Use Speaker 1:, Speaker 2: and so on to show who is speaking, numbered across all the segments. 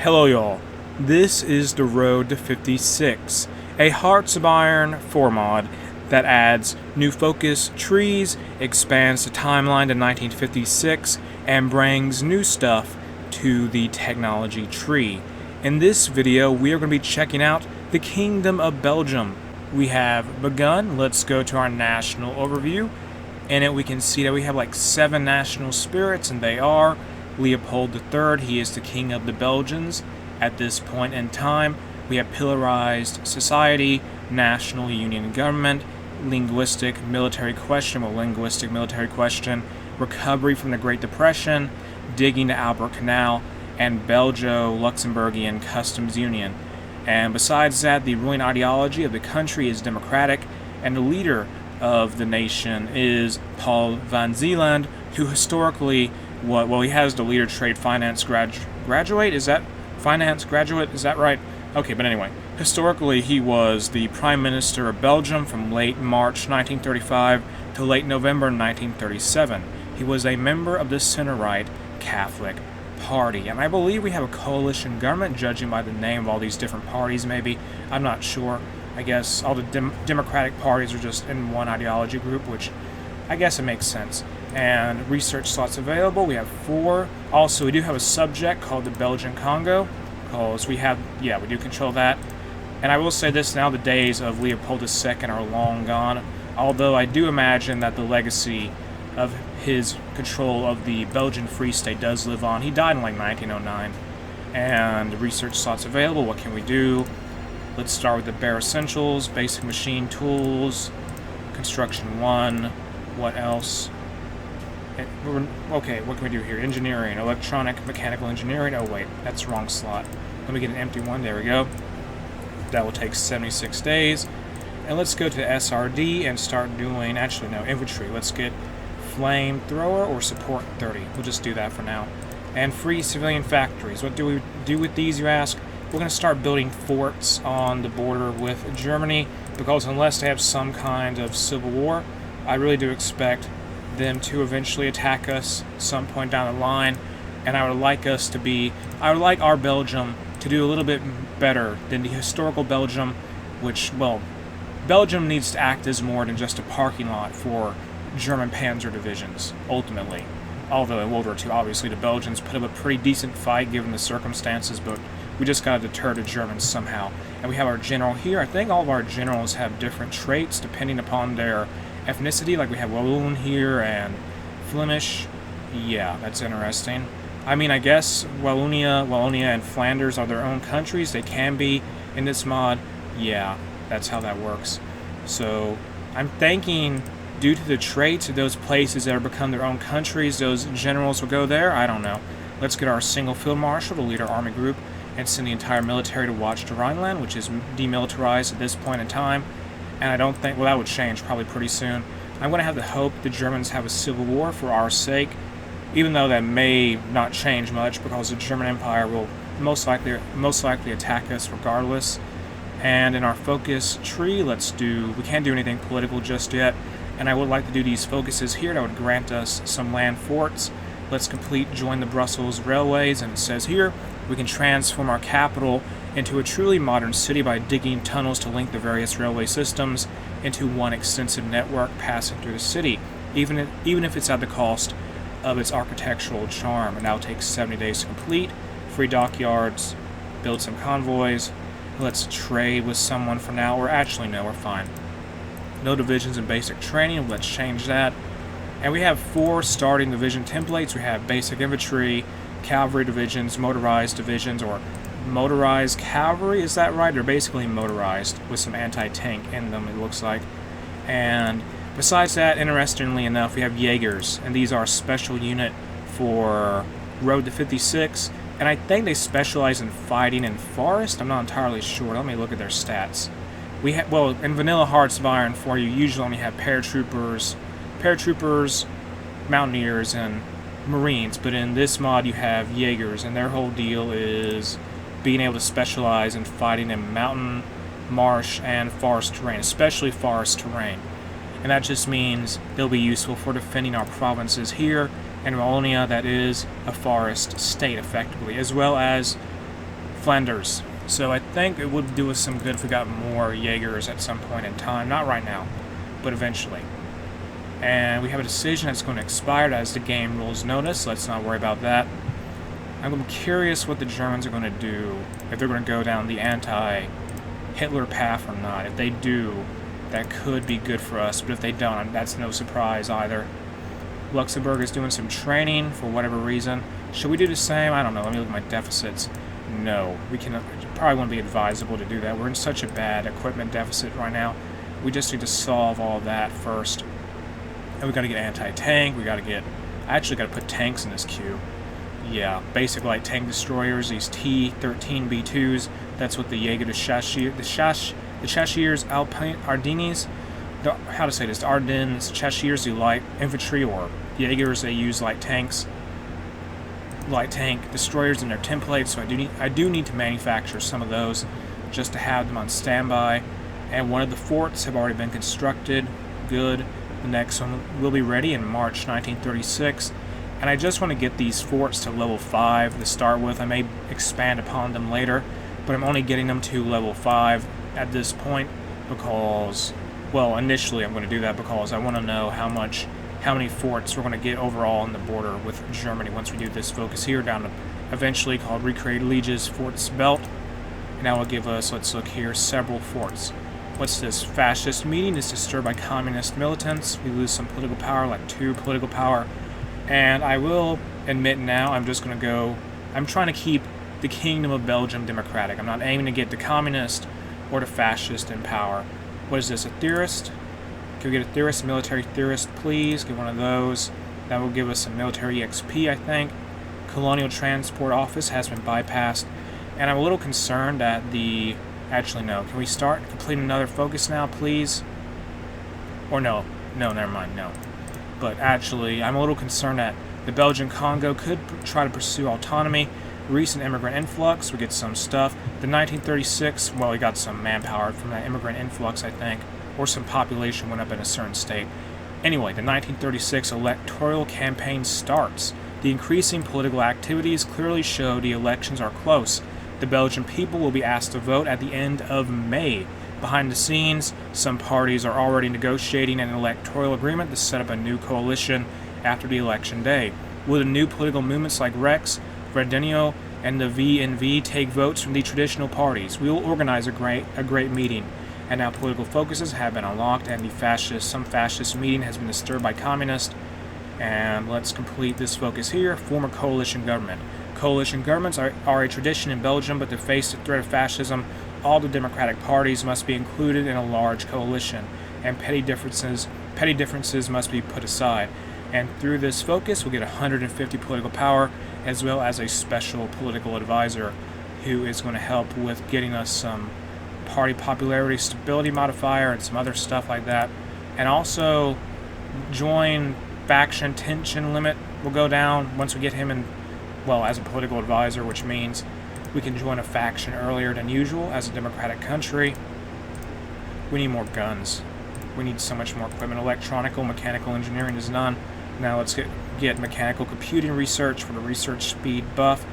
Speaker 1: Hello y'all, this is the Road to 56, a Hearts of Iron 4 mod that adds new focus trees, expands the timeline to 1956, and brings new stuff to the technology tree. In this video, we are going to be checking out the Kingdom of Belgium. We have begun. Let's go to our national overview. In it, we can see that we have like 7 national spirits, and they are Leopold III. He is the king of the Belgians at this point in time. We have pillarized society, national union government, linguistic military question, recovery from the Great Depression, digging the Albert Canal, and Belgio-Luxembourgian customs union. And besides that, the ruling ideology of the country is democratic, and the leader of the nation is Paul van Zeeland, who historically, he has the leader trade finance graduate, is that right? Okay, but anyway, historically he was the Prime Minister of Belgium from late March 1935 to late November 1937. He was a member of the center-right Catholic Party, and I believe we have a coalition government, judging by the name of all these different parties, maybe. I'm not sure. I guess all the democratic parties are just in one ideology group, which I guess it makes sense. And research slots available. We have 4. Also, we do have a subject called the Belgian Congo, because we do control that. And I will say this now, the days of Leopold II are long gone, although I do imagine that the legacy of his control of the Belgian Free State does live on. He died in like 1909. And research slots available. What can we do? Let's start with the bare essentials, basic machine tools, construction 1, what else? Okay, what can we do here? Engineering, electronic, mechanical engineering. Oh wait, that's the wrong slot. Let me get an empty one, there we go. That will take 76 days. And let's go to SRD and start doing, infantry. Let's get flamethrower or support 30. We'll just do that for now. And free civilian factories. What do we do with these, you ask? We're going to start building forts on the border with Germany, because unless they have some kind of civil war, I really do expect them to eventually attack us some point down the line, and I would like our Belgium to do a little bit better than the historical Belgium, which, Belgium needs to act as more than just a parking lot for German panzer divisions, ultimately. Although in World War II, obviously, the Belgians put up a pretty decent fight given the circumstances, but we just got to deter the Germans somehow. And we have our general here. I think all of our generals have different traits depending upon their ethnicity. Like we have Walloon here and Flemish. Yeah, that's interesting. I mean, I guess Wallonia and Flanders are their own countries. They can be in this mod. Yeah, that's how that works. So I'm thinking, due to the traits of those places that have become their own countries, those generals will go there. I don't know. Let's get our single field marshal to lead our army group and send the entire military to watch the Rhineland, which is demilitarized at this point in time. And I don't think, that would change probably pretty soon. I'm going to have the hope the Germans have a civil war for our sake, even though that may not change much, because the German Empire will most likely attack us regardless. And in our focus tree, we can't do anything political just yet, and I would like to do these focuses here that would grant us some land forts. Let's join the Brussels railways, and it says here, we can transform our capital into a truly modern city by digging tunnels to link the various railway systems into one extensive network passing through the city, even if it's at the cost of its architectural charm. And that will take 70 days to complete. Free dockyards, build some convoys. Let's trade with someone for now, or actually no, we're fine. No divisions in basic training, let's change that. And we have 4 starting division templates. We have basic infantry, cavalry divisions, motorized divisions, or motorized cavalry, is that right? They're basically motorized with some anti-tank in them, it looks like. And besides that, interestingly enough, we have Jaegers, and these are a special unit for Road to 56, and I think they specialize in fighting in forest. I'm not entirely sure. Let me look at their stats. In vanilla Hearts of Iron 4, you usually only have paratroopers, mountaineers, and Marines, but in this mod you have Jaegers, and their whole deal is being able to specialize in fighting in mountain, marsh, and forest terrain, especially forest terrain. And that just means they'll be useful for defending our provinces here in Wallonia, that is a forest state, effectively, as well as Flanders. So I think it would do us some good if we got more Jaegers at some point in time. Not right now, but eventually. And we have a decision that's going to expire as the game rules notice. Let's not worry about that. I'm curious what the Germans are going to do, if they're going to go down the anti-Hitler path or not. If they do, that could be good for us, but if they don't, that's no surprise either. Luxembourg is doing some training for whatever reason. Should we do the same? I don't know. Let me look at my deficits. No, we can probably wouldn't be advisable to do that. We're in such a bad equipment deficit right now. We just need to solve all that first. And we got to get anti-tank. We got to get. I actually got to put tanks in this queue. Yeah, basic light tank destroyers. These T-13 B2s. That's what the Jaeger, the Chasseurs Alpine Ardennes. How to say this? The Ardennes Chasseurs, the light infantry, or Jaegers. They use light tanks. Light tank destroyers in their templates, so I do need to manufacture some of those just to have them on standby. And one of the forts have already been constructed. Good. The next one will be ready in March 1936. And I just want to get these forts to level 5 to start with. I may expand upon them later, but I'm only getting them to level 5 at this point because, well, initially I'm going to do that because I want to know how many forts we're going to get overall on the border with Germany once we do this focus here down to eventually called Recreate Liege's Forts Belt. And that will give us, let's look here, several forts. What's this? Fascist meeting is disturbed by communist militants. We lose some political power, like 2 political power. And I will admit now, I'm just going to go, I'm trying to keep the Kingdom of Belgium democratic. I'm not aiming to get the communist or the fascist in power. What is this, a theorist? Can we get a theorist, military theorist, please? Get one of those. That will give us some military XP, I think. Colonial Transport Office has been bypassed. And I'm a little concerned that the... Actually, no. Can we start? Complete another focus now, please? Or no. No, never mind, no. But actually, I'm a little concerned that the Belgian Congo could try to pursue autonomy. Recent immigrant influx, we get some stuff. The 1936, well, we got some manpower from that immigrant influx, I think. Or some population went up in a certain state. Anyway, the 1936 electoral campaign starts. The increasing political activities clearly show the elections are close. The Belgian people will be asked to vote at the end of May. Behind the scenes, some parties are already negotiating an electoral agreement to set up a new coalition after the election day. Will the new political movements like Rex, Vredenio, and the VNV take votes from the traditional parties? We will organize a great meeting. And now political focuses have been unlocked, and some fascist meeting has been disturbed by communists. And let's complete this focus here. Former coalition government. Coalition governments are a tradition in Belgium, but to face the threat of fascism, all the democratic parties must be included in a large coalition, and petty differences must be put aside. And through this focus, we'll get 150 political power, as well as a special political advisor who is going to help with getting us some party popularity stability modifier and some other stuff like that. And also, join faction tension limit will go down once we get him in, well, as a political advisor, which means we can join a faction earlier than usual as a democratic country. We need more guns. We need so much more equipment. Mechanical engineering is none. Now let's get mechanical computing research for the research speed buff.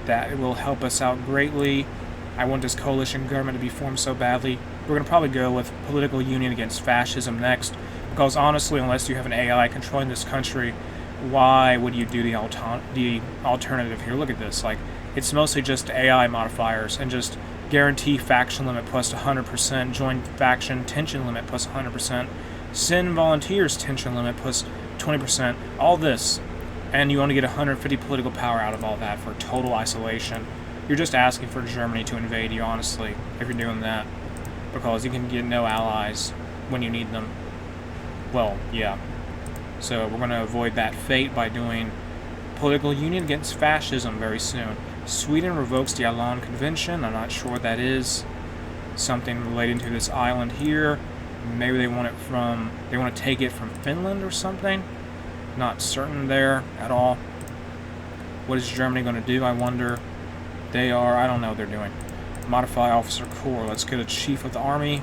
Speaker 1: That will help us out greatly. I want this coalition government to be formed so badly. We're going to probably go with political union against fascism next, because honestly, unless you have an AI controlling this country, why would you do the alternative here? Look at this. Like, it's mostly just AI modifiers and just guarantee faction limit plus 100%, join faction tension limit plus 100%, send volunteers tension limit plus 20%, all this, and you only get 150 political power out of all that for total isolation. You're just asking for Germany to invade you, honestly, if you're doing that, because you can get no allies when you need them. Well, yeah. So we're going to avoid that fate by doing political union against fascism very soon. Sweden revokes the Alon Convention. I'm not sure what that is. Something relating to this island here. Maybe they want to take it from Finland or something. Not certain there at all. What is Germany going to do, I wonder? I don't know what they're doing. Modify Officer Corps. Let's get a Chief of the Army.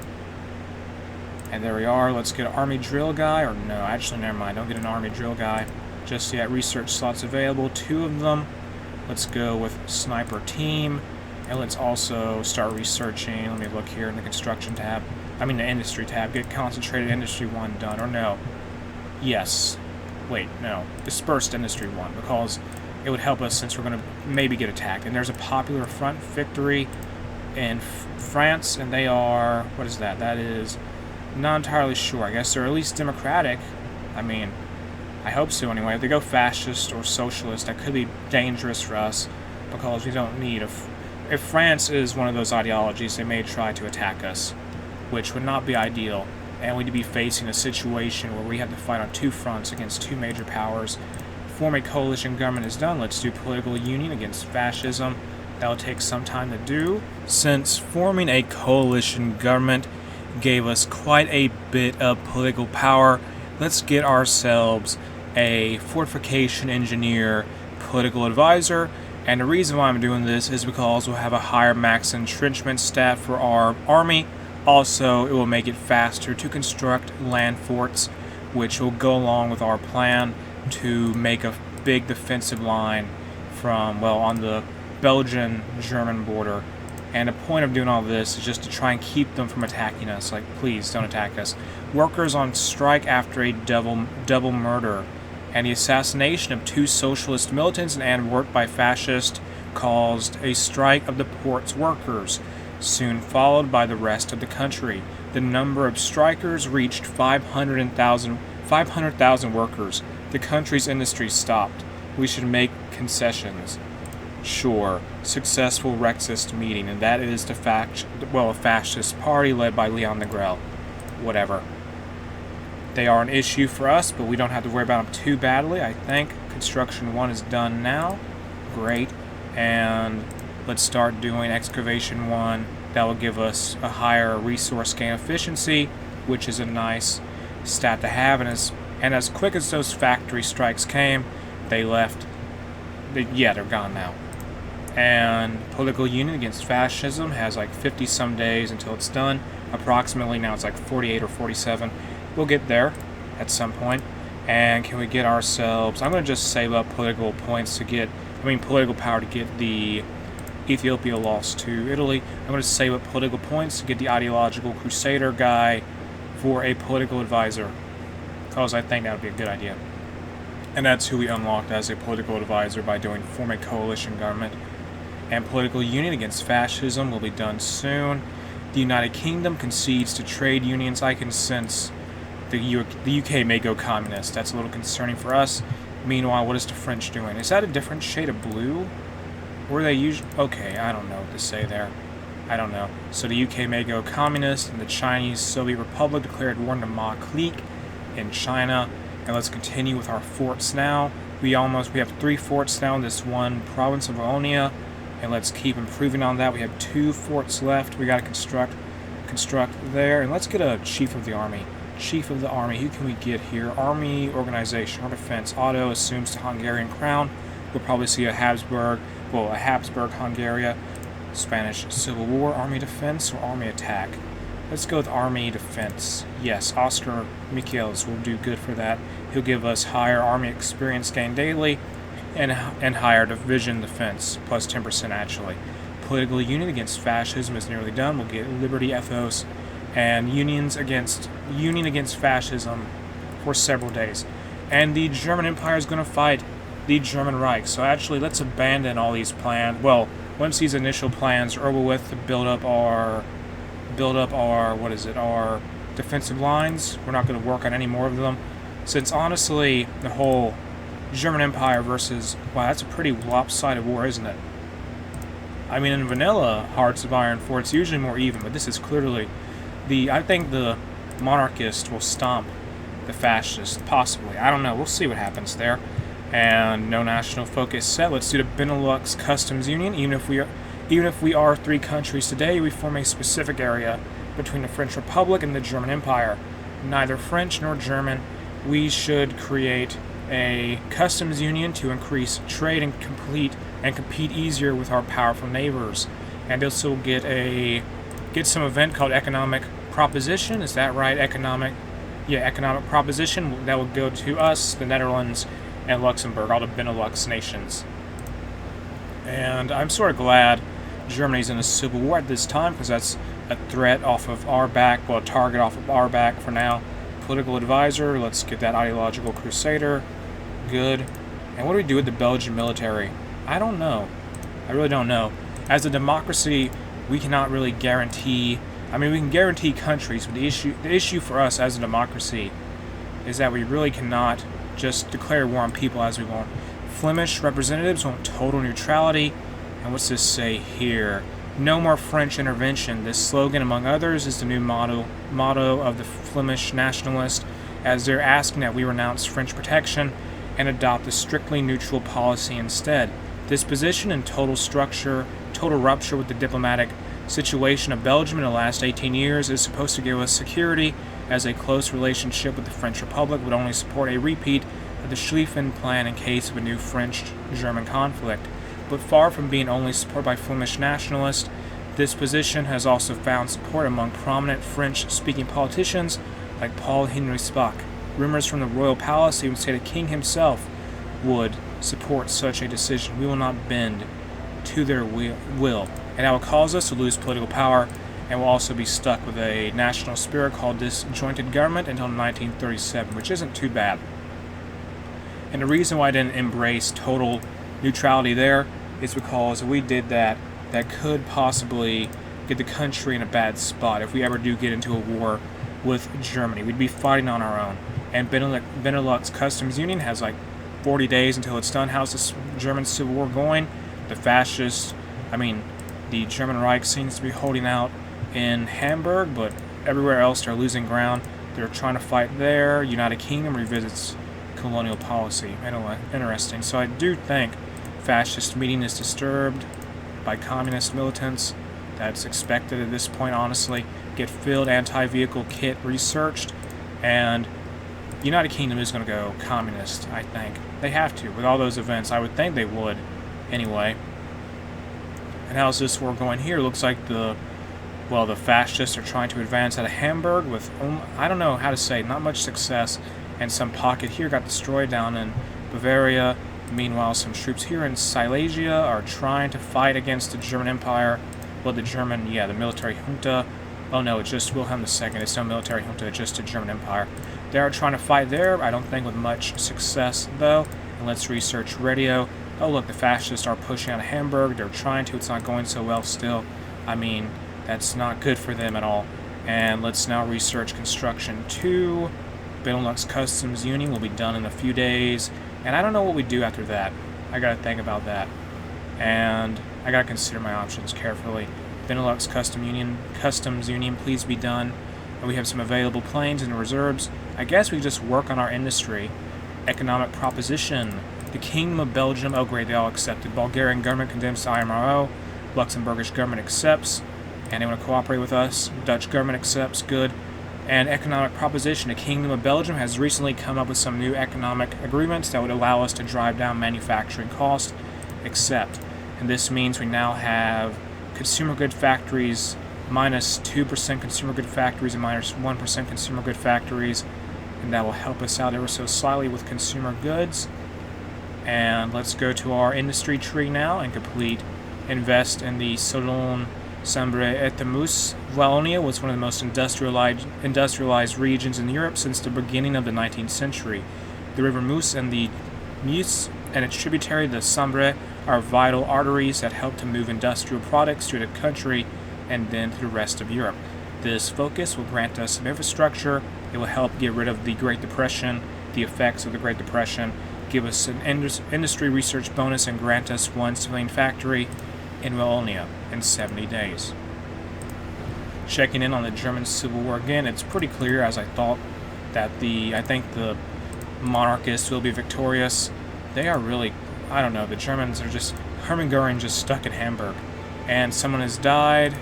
Speaker 1: And there we are. Let's get an Army Drill guy. Or no, actually, never mind. Don't get an Army Drill guy just yet. Research slots available. 2 of them. Let's go with Sniper Team. And let's also start researching. Let me look here in the construction tab. I mean the industry tab. Get concentrated industry 1 done. Or no. Yes. Wait, no. Dispersed industry 1, because it would help us since we're going to maybe get attacked. And there's a popular front victory in France, and they are... What is that? That is... Not entirely sure. I guess they're at least democratic. I mean, I hope so anyway. If they go fascist or socialist, that could be dangerous for us, because we don't need... If France is one of those ideologies, they may try to attack us, which would not be ideal. And we'd be facing a situation where we have to fight on 2 fronts against 2 major powers. Form a coalition government is done. Let's do political union against fascism. That'll take some time to do, since forming a coalition government gave us quite a bit of political power. Let's get ourselves a fortification engineer political advisor. And the reason why I'm doing this is because we'll have a higher max entrenchment stat for our army. Also, it will make it faster to construct land forts, which will go along with our plan to make a big defensive line from, well, on the Belgian-German border. And the point of doing all this is just to try and keep them from attacking us. Like, please, don't attack us. Workers on strike after a double murder and the assassination of 2 socialist militants in Antwerp by fascists caused a strike of the port's workers, soon followed by the rest of the country. The number of strikers reached 500,000 workers. The country's industry stopped. We should make concessions. Sure, successful Rexist meeting, and that is a fascist party led by Leon Negrel. Whatever. They are an issue for us, but we don't have to worry about them too badly, I think. Construction 1 is done now. Great. And let's start doing excavation 1. That will give us a higher resource gain efficiency, which is a nice stat to have. And as quick as those factory strikes came, they left. They're gone now. And political union against fascism has like 50-some days until it's done. Approximately now it's like 48 or 47. We'll get there at some point. And can we get ourselves... I'm going to just save up political points to get... political power to get the Ethiopia lost to Italy. I'm going to save up political points to get the ideological crusader guy for a political advisor, because I think that would be a good idea. And that's who we unlocked as a political advisor by form a coalition government. And political union against fascism will be done soon. The United Kingdom concedes to trade unions. I can sense the UK may go communist. That's a little concerning for us. Meanwhile, what is the French doing? Is that a different shade of blue? Or they usually... Okay, I don't know what to say there. I don't know. So the UK may go communist, and the Chinese Soviet Republic declared war on the Ma clique in China. And let's continue with our forts now. We have 3 forts now in this one province of Wallonia. And let's keep improving on that. We have 2 forts left. We got to construct there. And let's get a chief of the army. Chief of the army. Who can we get here? Army organization or defense. Otto assumes the Hungarian crown. We'll probably see a Habsburg Hungary, Spanish Civil War, army defense, or army attack. Let's go with army defense. Yes, Oscar Michels will do good for that. He'll give us higher army experience gain daily, and higher division defense, plus 10% actually. Political union against fascism is nearly done. We'll get liberty ethos and union against fascism for several days. And the German Empire is going to fight the German Reich. So actually, let's abandon all these plans. Well, once these initial plans are over with to build up our our defensive lines, we're not going to work on any more of them. Since honestly, the whole German Empire versus... Wow, that's a pretty lopsided war, isn't it? I mean, in vanilla Hearts of Iron 4, it's usually more even, but this is clearly... I think the monarchist will stomp the fascist, possibly. I don't know, we'll see what happens there. And no national focus set. Let's do the BeNeLux Customs Union. Even if we are 3 countries today, we form a specific area between the French Republic and the German Empire. Neither French nor German. We should create a customs union to increase trade and compete easier with our powerful neighbors. And this will get some event called Economic Proposition. Is that right? Economic Proposition. That will go to us, the Netherlands, and Luxembourg, all the BeNeLux nations. And I'm sort of glad Germany's in a civil war at this time because that's a threat off of our back, well, a target off of our back for now. Political advisor, let's get that ideological crusader. Good. And what do we do with the Belgian military? I don't know. I really don't know. As a democracy, we cannot really guarantee, I mean, we can guarantee countries, but the issue for us as a democracy is that we really cannot just declare war on people as we want. Flemish representatives want total neutrality. And what's this say here? No more French intervention. This slogan, among others, is the new motto of the Flemish nationalists, as they're asking that we renounce French protection and adopt a strictly neutral policy instead. This position and total rupture with the diplomatic situation of Belgium in the last 18 years is supposed to give us security, as a close relationship with the French Republic would only support a repeat of the Schlieffen Plan in case of a new French-German conflict. But far from being only supported by Flemish nationalists, this position has also found support among prominent French-speaking politicians like Paul Henry Spaak. Rumors from the royal palace even say the king himself would support such a decision. We will not bend to their will, and that will cause us to lose political power, and will also be stuck with a national spirit called disjointed government until 1937, which isn't too bad. And the reason why I didn't embrace total neutrality there is because if we did that, that could possibly get the country in a bad spot if we ever do get into a war with Germany. We'd be fighting on our own. And BeNeLux Customs Union has like 40 days until it's done. How's this German Civil War going? The fascists, the German Reich seems to be holding out in Hamburg, but everywhere else they're losing ground. They're trying to fight there. United Kingdom revisits colonial policy. Interesting. So I do think fascist meeting is disturbed by communist militants. That's expected at this point, honestly. Get filled, anti-vehicle kit researched, and United Kingdom is going to go communist, I think. They have to. With all those events, I would think they would anyway. And how's this war going here? Looks like the fascists are trying to advance out of Hamburg with, I don't know how to say, not much success. And some pocket here got destroyed down in Bavaria. Meanwhile, some troops here in Silesia are trying to fight against the German Empire. Well, the military junta. Oh no, it's just Wilhelm II. It's no military junta, it's just the German Empire. They are trying to fight there, I don't think with much success, though. And let's research radio. Oh look, the fascists are pushing out of Hamburg. They're trying to, it's not going so well still. That's not good for them at all. And let's now research construction 2. BeNeLux Customs Union will be done in a few days. And I don't know what we do after that. I gotta think about that. And I gotta consider my options carefully. BeNeLux Customs Union, please be done. And we have some available planes and reserves. I guess we just work on our industry. Economic proposition. The Kingdom of Belgium, oh great, they all accepted. Bulgarian government condemns to IMRO. Luxembourgish government accepts. And they want to cooperate with us. Dutch government accepts, good. And economic proposition. The Kingdom of Belgium has recently come up with some new economic agreements that would allow us to drive down manufacturing costs, accept. And this means we now have consumer good factories, minus 2% consumer good factories and minus 1% consumer good factories. And that will help us out ever so slightly with consumer goods. And let's go to our industry tree now and invest in the Salon Sambre et Mousse. Wallonia was one of the most industrialized regions in Europe since the beginning of the 19th century. The river Meuse and its tributary, the Sambre, are vital arteries that help to move industrial products through the country and then to the rest of Europe. This focus will grant us some infrastructure. It will help get rid of the Great Depression, the effects of the Great Depression, give us an industry research bonus, and grant us one civilian factory in Wallonia in 70 days. Checking in on the German Civil War again, it's pretty clear, as I thought, that I think the monarchists will be victorious. They are really, I don't know, the Germans are just, Hermann Goering just stuck in Hamburg. And someone has died.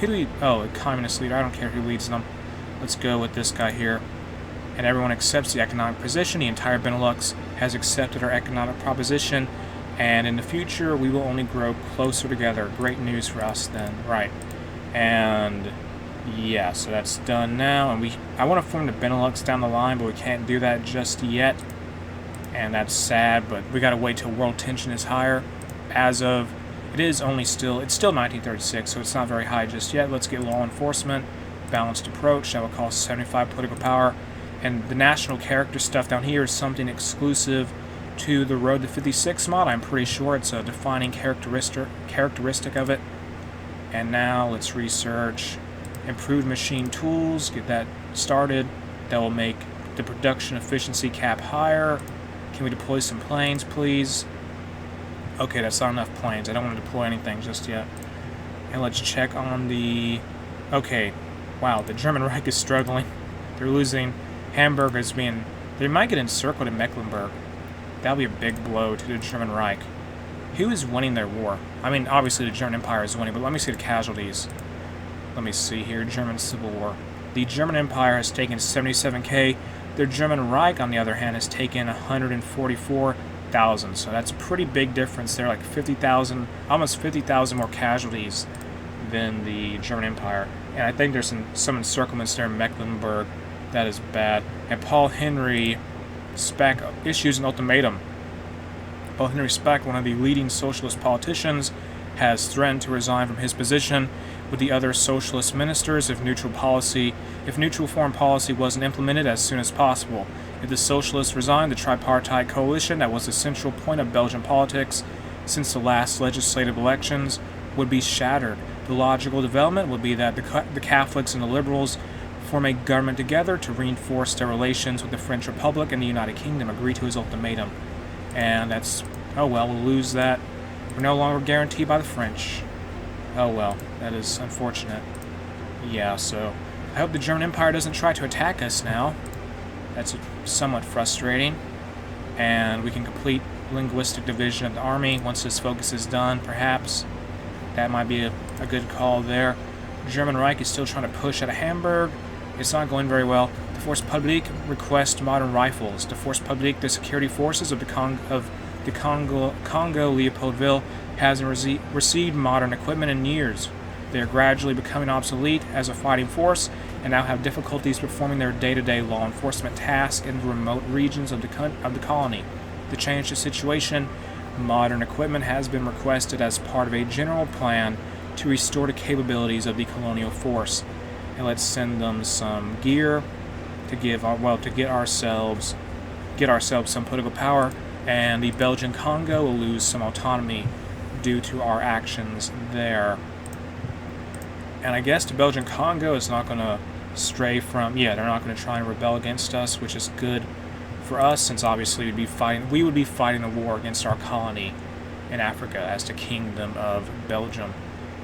Speaker 1: A communist leader, I don't care who leads them. Let's go with this guy here. And everyone accepts the economic position. The entire BeNeLux has accepted our economic proposition. And in the future, we will only grow closer together. Great news for us then, right? And yeah, so that's done now. And I want to form the BeNeLux down the line, but we can't do that just yet. And that's sad, but we got to wait till world tension is higher. As of It is only still, it's still 1936, so it's not very high just yet. Let's get law enforcement, balanced approach, that will cost 75 political power. And the national character stuff down here is something exclusive to the Road to 56 mod. I'm pretty sure it's a defining characteristic of it. And now let's research improved machine tools, get that started. That will make the production efficiency cap higher. Can we deploy some planes, please? Okay, that's not enough planes. I don't want to deploy anything just yet. And let's check on the... Okay, wow, the German Reich is struggling. They're losing. Hamburg is being... They might get encircled in Mecklenburg. That'll be a big blow to the German Reich. Who is winning their war? I mean, obviously the German Empire is winning, but let me see the casualties. Let me see here. German Civil War. The German Empire has taken 77k. The German Reich, on the other hand, has taken 144,000. So that's a pretty big difference there, like 50,000, almost 50,000 more casualties than the German Empire. And I think there's some encirclements there in Mecklenburg. That is bad. And Paul Henry Speck issues an ultimatum. Paul Henry Speck, one of the leading socialist politicians, has threatened to resign from his position with the other socialist ministers if neutral foreign policy wasn't implemented as soon as possible. If the socialists resigned, the tripartite coalition that was the central point of Belgian politics since the last legislative elections would be shattered. The logical development would be that the Catholics and the liberals form a government together to reinforce their relations with the French Republic and the United Kingdom. Agree to his ultimatum. And that's, oh well, we'll lose that. We're no longer guaranteed by the French. Oh well, that is unfortunate. Yeah, so I hope the German Empire doesn't try to attack us now. That's somewhat frustrating. And we can complete linguistic division of the army once this focus is done, perhaps. That might be a good call there. The German Reich is still trying to push out of Hamburg. It's not going very well. The Force Publique request modern rifles. The Force Publique, the security forces of the Congo Leopoldville, hasn't received modern equipment in years. They are gradually becoming obsolete as a fighting force and now have difficulties performing their day-to-day law enforcement tasks in the remote regions of the colony. To change the situation, modern equipment has been requested as part of a general plan to restore the capabilities of the colonial force. And let's send them some gear to get ourselves some political power, and the Belgian Congo will lose some autonomy due to our actions there. And I guess the Belgian Congo is not going to stray from, they're not going to try and rebel against us, which is good for us, since obviously we would be fighting a war against our colony in Africa as the Kingdom of Belgium.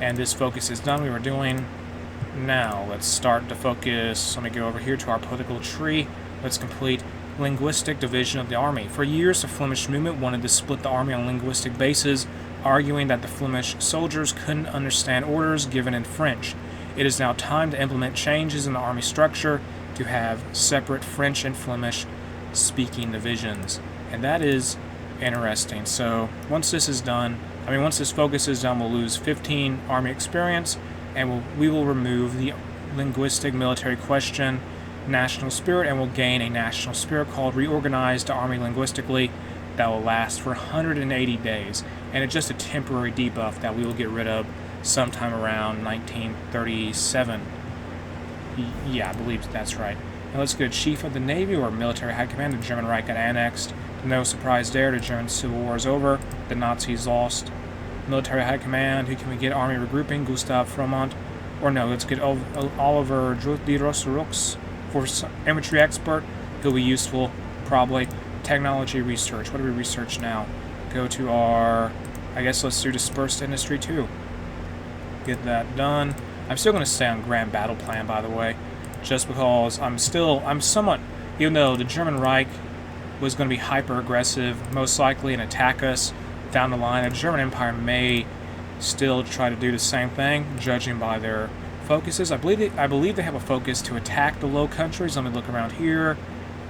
Speaker 1: And this focus is done. We were doing. Now let's start to focus. Let me go over here to our political tree. Let's complete linguistic division of the army. For years, the Flemish movement wanted to split the army on linguistic bases, arguing that the Flemish soldiers couldn't understand orders given in French. It is now time to implement changes in the army structure to have separate French and Flemish speaking divisions. And that is interesting. So once this focus is done, we'll lose 15 army experience, and we will remove the linguistic military question, national spirit, and will gain a national spirit called Reorganized the Army Linguistically that will last for 180 days. And it's just a temporary debuff that we will get rid of sometime around 1937. Yeah, I believe that's right. Now let's go to Chief of the Navy or Military High Command. The German Reich got annexed. No surprise there. The German Civil War is over. The Nazis lost. Military High Command. Who can we get? Army Regrouping. Gustav Fromont. Or no, let's get Oliver de Rosserux for infantry expert. He'll be useful, probably. Technology research. What do we research now? Go to our... I guess let's do dispersed industry too. Get that done. I'm still going to stay on Grand Battle Plan, by the way, just because I'm somewhat, even though the German Reich was going to be hyper-aggressive, most likely, and attack us down the line, the German Empire may still try to do the same thing, judging by their focuses. I believe they have a focus to attack the Low Countries. Let me look around here.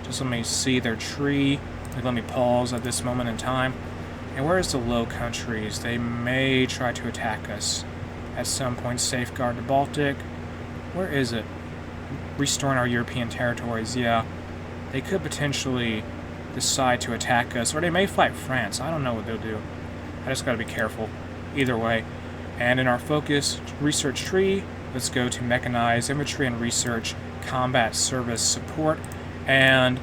Speaker 1: Just let me see their tree. Let me pause at this moment in time. And where is the Low Countries? They may try to attack us at some point. Safeguard the Baltic. Where is it? Restoring our European territories. Yeah, they could potentially decide to attack us, or they may fight France. I don't know what they'll do. I just gotta be careful. either way. And in our focus research tree, let's go to mechanized infantry and research combat service support. And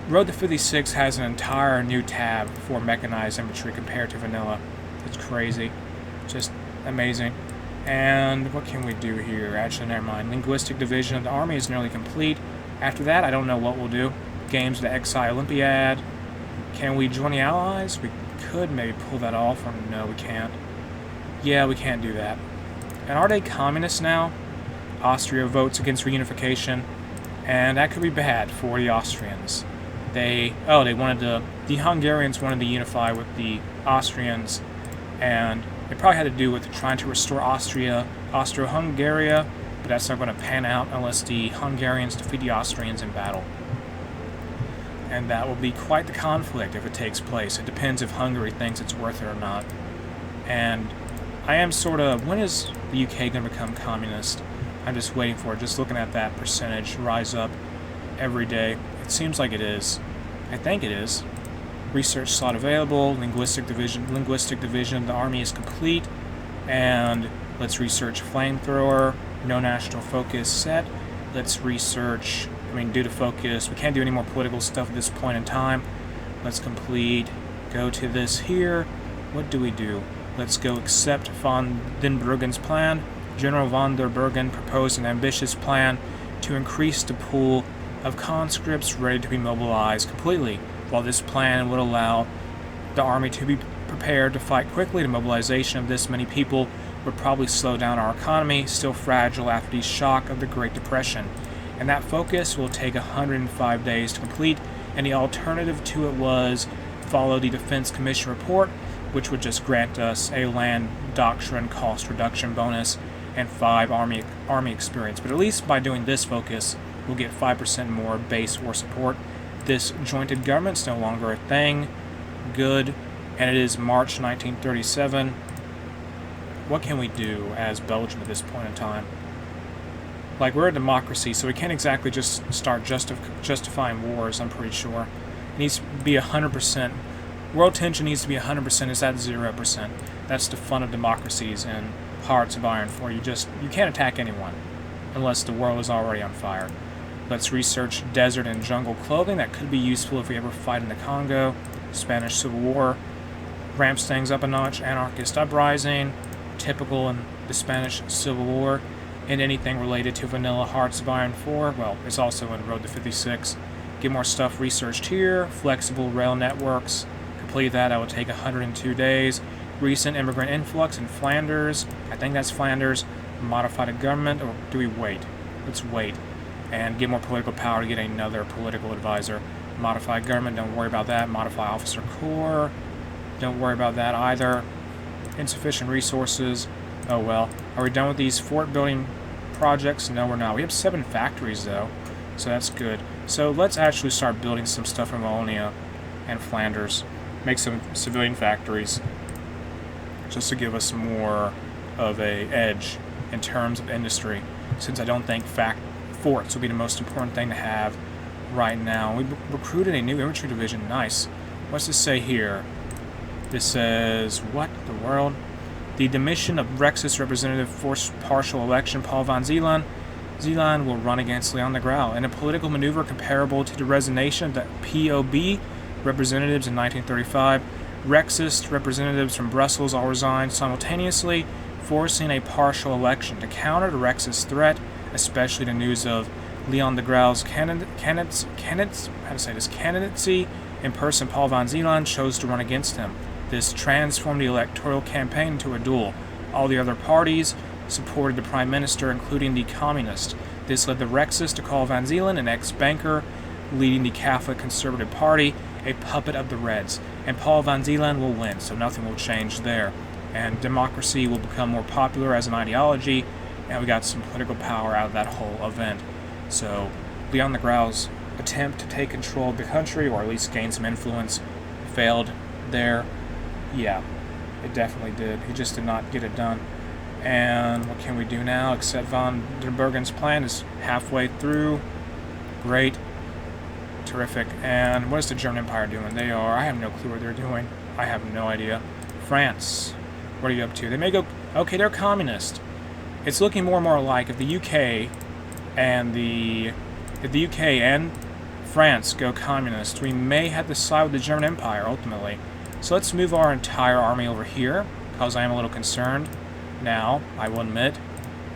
Speaker 1: Road to 56 has an entire new tab for mechanized infantry compared to vanilla. It's crazy. Just amazing. And what can we do here? Actually, never mind. Linguistic division of the army is nearly complete. After that, I don't know what we'll do. Games of the XI Olympiad. Can we join the Allies? We could maybe pull that off, or no, we can't. Yeah, we can't do that. And are they communists now? Austria votes against reunification, and that could be bad for the Austrians. The Hungarians wanted to unify with the Austrians, and it probably had to do with trying to restore Austro-Hungaria, but that's not going to pan out unless the Hungarians defeat the Austrians in battle. And that will be quite the conflict if it takes place. It depends if Hungary thinks it's worth it or not. And I am when is the UK going to become communist? I'm just waiting for it, just looking at that percentage rise up every day. It seems like it is. I think it is. Research slot available. Linguistic division of the army is complete. And let's research flamethrower. No national focus set. Let's research. Due to focus, we can't do any more political stuff at this point in time. Let's complete. Go to this here. What do we do? Let's go accept von den Bergen's plan. General von der Bergen proposed an ambitious plan to increase the pool of conscripts ready to be mobilized completely. While this plan would allow the army to be prepared to fight quickly, the mobilization of this many people would probably slow down our economy, still fragile after the shock of the Great Depression. And that focus will take 105 days to complete, and the alternative to it was follow the Defense Commission report, which would just grant us a land doctrine cost reduction bonus and 5 army experience. But at least by doing this focus, we'll get 5% more base war support. This jointed government's no longer a thing. Good. And it is March 1937. What can we do as Belgium at this point in time? We're a democracy, so we can't exactly just start justifying wars, I'm pretty sure. It needs to be 100%. World tension needs to be 100%. It's at 0%. That's the fun of democracies and Hearts of Iron 4. You can't attack anyone unless the world is already on fire. Let's research desert and jungle clothing. That could be useful if we ever fight in the Congo. Spanish Civil War ramps things up a notch. Anarchist uprising, typical in the Spanish Civil War. And anything related to vanilla Hearts of Iron 4, well, it's also in Road to 56. Get more stuff researched here. Flexible rail networks. Complete that would take 102 days. Recent immigrant influx in Flanders. I think that's Flanders. Modify the government, or do we wait? Let's wait. And get more political power to get another political advisor. Modify government, don't worry about that. Modify officer corps. Don't worry about that either. Insufficient resources. Oh well. Are we done with these fort building projects? No, we're not. We have 7 factories though, so that's good. So let's actually start building some stuff in Wallonia and Flanders. Make some civilian factories just to give us more of a edge in terms of industry, since I don't think forts will be the most important thing to have right now. We recruited a new infantry division. Nice. What's this say here? This says, what the world? The demission of Rexist representative forced partial election Paul van Zeeland. Zeeland will run against Leon de Grauw in a political maneuver comparable to the resignation of the POB representatives in 1935. Rexist representatives from Brussels all resigned simultaneously, forcing a partial election. To counter the Rexist threat, especially the news of Leon de Grauw's candidacy in person, Paul van Zeeland chose to run against him. This transformed the electoral campaign into a duel. All the other parties supported the Prime Minister, including the Communists. This led the Rexist to call van Zeeland an ex-banker, leading the Catholic Conservative Party, a puppet of the Reds. And Paul van Zeeland will win, so nothing will change there. And democracy will become more popular as an ideology, and we got some political power out of that whole event. So Leon de Grauw's attempt to take control of the country, or at least gain some influence, failed there. Yeah, it definitely did. He just did not get it done. And what can we do now? Except von der Bergen's plan is halfway through. Great. Terrific. And what is the German Empire doing? I have no clue what they're doing. I have no idea. France. What are you up to? They may go... Okay, they're communist. It's looking more and more like if the UK and France go communist, we may have to side with the German Empire, ultimately. So let's move our entire army over here, because I am a little concerned now, I will admit.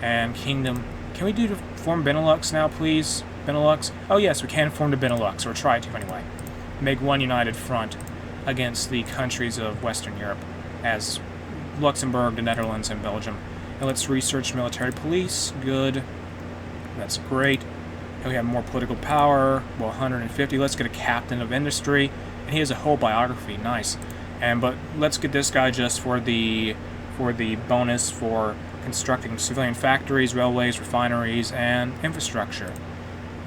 Speaker 1: And Kingdom... Can we form BeNeLux now, please? BeNeLux? Oh yes, we can form the BeNeLux, or try to anyway. Make one united front against the countries of Western Europe, as Luxembourg, the Netherlands, and Belgium. And let's research military police. Good. That's great. And we have more political power. Well, 150. Let's get a captain of industry. And he has a whole biography. Nice. But let's get this guy just for the bonus for constructing civilian factories, railways, refineries, and infrastructure.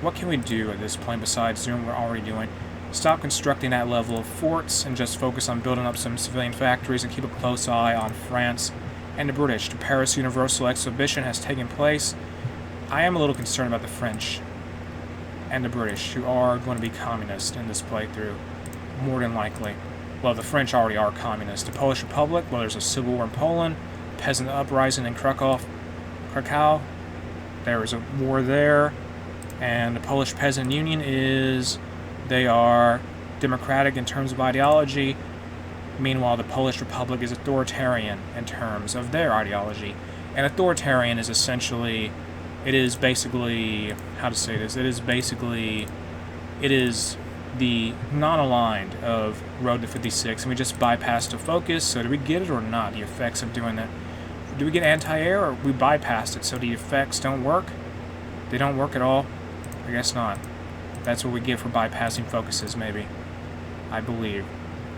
Speaker 1: What can we do at this point besides doing what we're already doing? Stop constructing that level of forts and just focus on building up some civilian factories and keep a close eye on France and the British. The Paris Universal Exhibition has taken place. I am a little concerned about the French and the British, who are going to be communist in this playthrough, more than likely. Well, the French already are communist. The Polish Republic, well, there's a civil war in Poland, peasant uprising in Krakow, there is a war there, and the Polish Peasant Union they are democratic in terms of ideology. Meanwhile, the Polish Republic is authoritarian in terms of their ideology. And authoritarian is essentially, it is basically, how to say this, it is the non-aligned of Road to 56, and we just bypassed the focus. So do we get it or not, the effects of doing that? Do we get anti-air, or we bypassed it, so the effects don't work? They don't work at all? I guess not. That's what we get for bypassing focuses, maybe. I believe.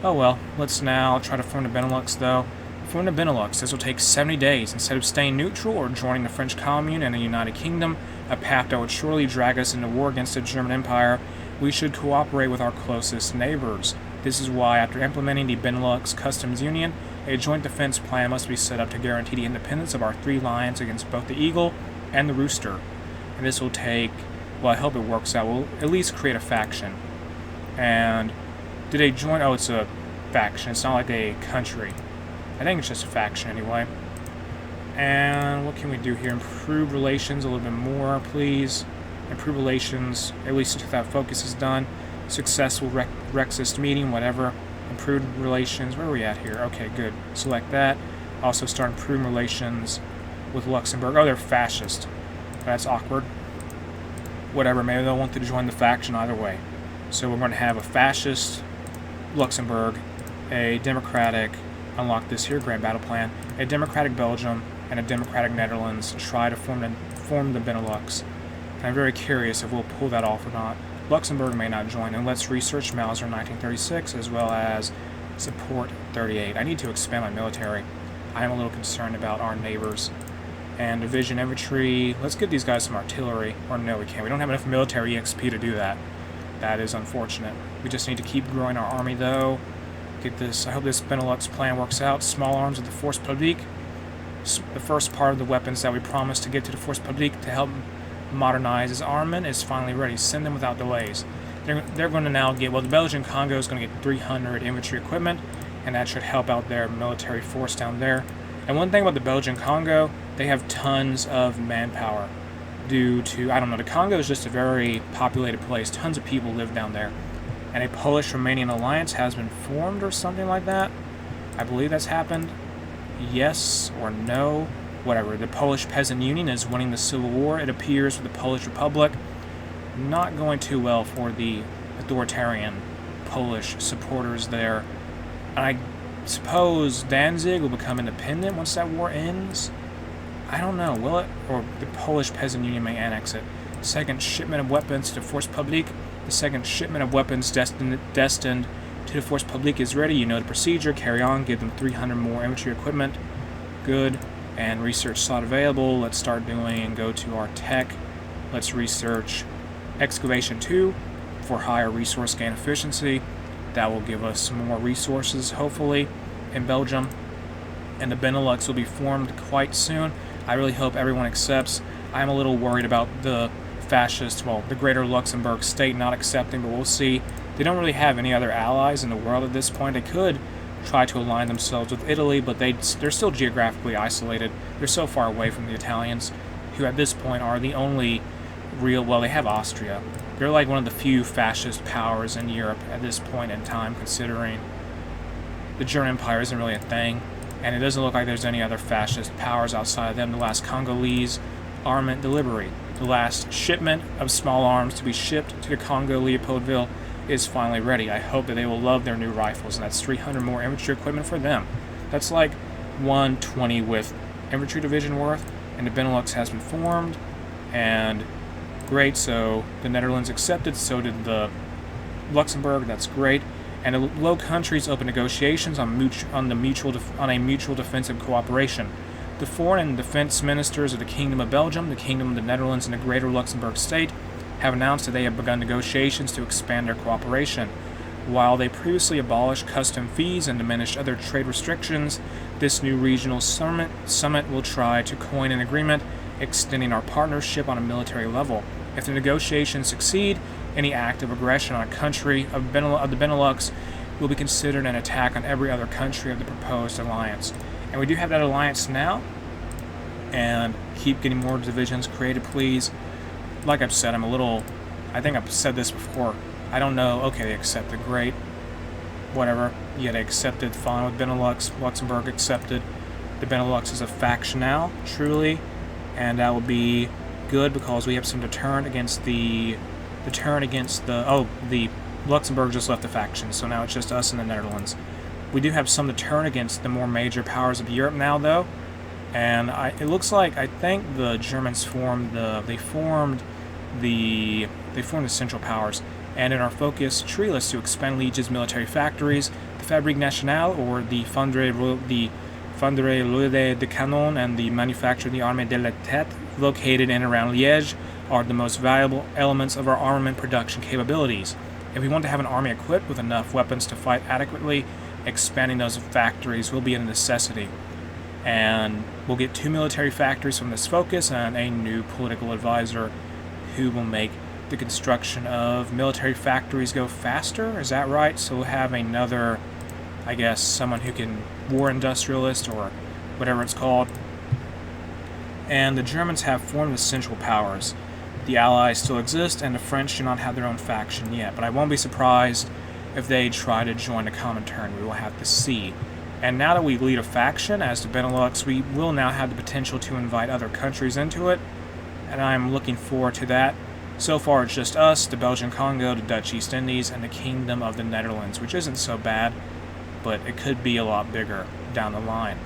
Speaker 1: Oh well, let's now try to form the BeNeLux, though. Form the BeNeLux. This will take 70 days. Instead of staying neutral or joining the French Commune and the United Kingdom, a path that would surely drag us into war against the German Empire, we should cooperate with our closest neighbors. This is why, after implementing the BeNeLux Customs Union, a joint defense plan must be set up to guarantee the independence of our three lions against both the eagle and the rooster. And this will take... Well, I hope it works out. We'll at least create a faction. And did they join? Oh, it's a faction. It's not like a country. I think it's just a faction anyway. And what can we do here? Improve relations a little bit more, please. Improve relations, at least until that focus is done. Successful Rexist meeting, whatever. Improved relations. Where are we at here? Okay, good. Select that. Also start improving relations with Luxembourg. Oh, they're fascist. That's awkward. Whatever, maybe they'll want to join the faction either way. So we're going to have a fascist Luxembourg, a democratic, unlock this here, grand battle plan, a democratic Belgium, and a democratic Netherlands try to form the BeNeLux. And I'm very curious if we'll pull that off or not. Luxembourg may not join, and let's research Mauser 1936 as well as support 38. I need to expand my military. I am a little concerned about our neighbors. And division infantry, let's get these guys some artillery. Or no, we can't. We don't have enough military EXP to do that. That is unfortunate. We just need to keep growing our army, though. Get this. I hope this BeNeLux plan works out. Small arms of the Force Publique. The first part of the weapons that we promised to get to the Force Publique to help modernize his armament is finally ready. Send them without delays. They're going to now get, well, the Belgian Congo is going to get 300 infantry equipment, and that should help out their military force down there. And one thing about the Belgian Congo, they have tons of manpower due to, I don't know, the Congo is just a very populated place. Tons of people live down there. And a Polish-Romanian alliance has been formed or something like that. I believe that's happened. Yes or no, whatever. The Polish Peasant Union is winning the Civil War, it appears, with the Polish Republic. Not going too well for the authoritarian Polish supporters there. And I suppose Danzig will become independent once that war ends. I don't know, will it? Or the Polish Peasant Union may annex it. Second shipment of weapons to the Force Publique. The second shipment of weapons destined to the Force Publique is ready. You know the procedure. Carry on. Give them 300 more infantry equipment. Good. And research slot available. Let's start doing, go to our tech. Let's research excavation 2 for higher resource gain efficiency. That will give us some more resources, hopefully, in Belgium. And the BeNeLux will be formed quite soon. I really hope everyone accepts. I'm a little worried about the fascist, well, the greater Luxembourg state not accepting, but we'll see. They don't really have any other allies in the world at this point. They could try to align themselves with Italy, but they're still geographically isolated. They're so far away from the Italians, who at this point are the only real, well, they have Austria. They're like one of the few fascist powers in Europe at this point in time, considering the German Empire isn't really a thing, and it doesn't look like there's any other fascist powers outside of them. The last Congolese armament delivery, the last shipment of small arms to be shipped to the Congo Leopoldville is finally ready. I hope that they will love their new rifles, and that's 300 more infantry equipment for them. That's like 120 with infantry division worth, and the BeNeLux has been formed, and great, so the Netherlands accepted, so did the Luxembourg, that's great, and the Low Countries open negotiations on a mutual defensive cooperation. The foreign and defense ministers of the Kingdom of Belgium, the Kingdom of the Netherlands, and the Greater Luxembourg State have announced that they have begun negotiations to expand their cooperation. While they previously abolished custom fees and diminished other trade restrictions, this new regional summit will try to coin an agreement extending our partnership on a military level. If the negotiations succeed, any act of aggression on a country of the BeNeLux will be considered an attack on every other country of the proposed alliance. And we do have that alliance now, and keep getting more divisions created, please. Like I've said, I think I've said this before, I don't know, okay, they accepted, great, whatever, yeah, they accepted, fine with BeNeLux, Luxembourg accepted, the BeNeLux is a faction now, truly, and that will be good because we have some deterrent against the Luxembourg just left the faction, so now it's just us and the Netherlands. We do have some deterrent against the more major powers of Europe now, though, and it looks like, I think the Germans formed the Central Powers, and in our focus tree list to expand Liege's military factories, the Fabrique Nationale, or the Fonderie de Canon, and the manufacture of the Armée de la Tête, located in and around Liège, are the most valuable elements of our armament production capabilities. If we want to have an army equipped with enough weapons to fight adequately, expanding those factories will be a necessity. And we'll get 2 military factories from this focus and a new political advisor who will make the construction of military factories go faster. Is that right? So we'll have another, I guess, someone who can war industrialist or whatever it's called. And the Germans have formed the Central Powers. The Allies still exist, and the French do not have their own faction yet, but I won't be surprised if they try to join a Comintern. We will have to see. And now that we lead a faction as the BeNeLux, we will now have the potential to invite other countries into it, and I'm looking forward to that. So far it's just us, the Belgian Congo, the Dutch East Indies, and the Kingdom of the Netherlands, which isn't so bad, but it could be a lot bigger down the line.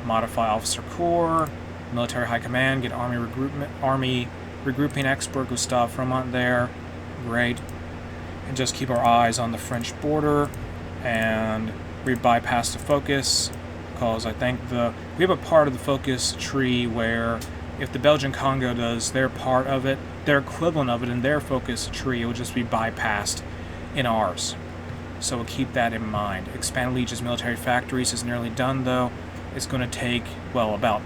Speaker 1: Modify Officer Corps, Military High Command, get Army Regrouping Expert Gustave Fromont there, great. And just keep our eyes on the French border, and we bypass the focus, because I think we have a part of the focus tree where if the Belgian Congo does their part of it, their equivalent of it in their focus tree, it will just be bypassed in ours. So we'll keep that in mind. Expand Liege's military factories is nearly done, though. It's going to take, well, about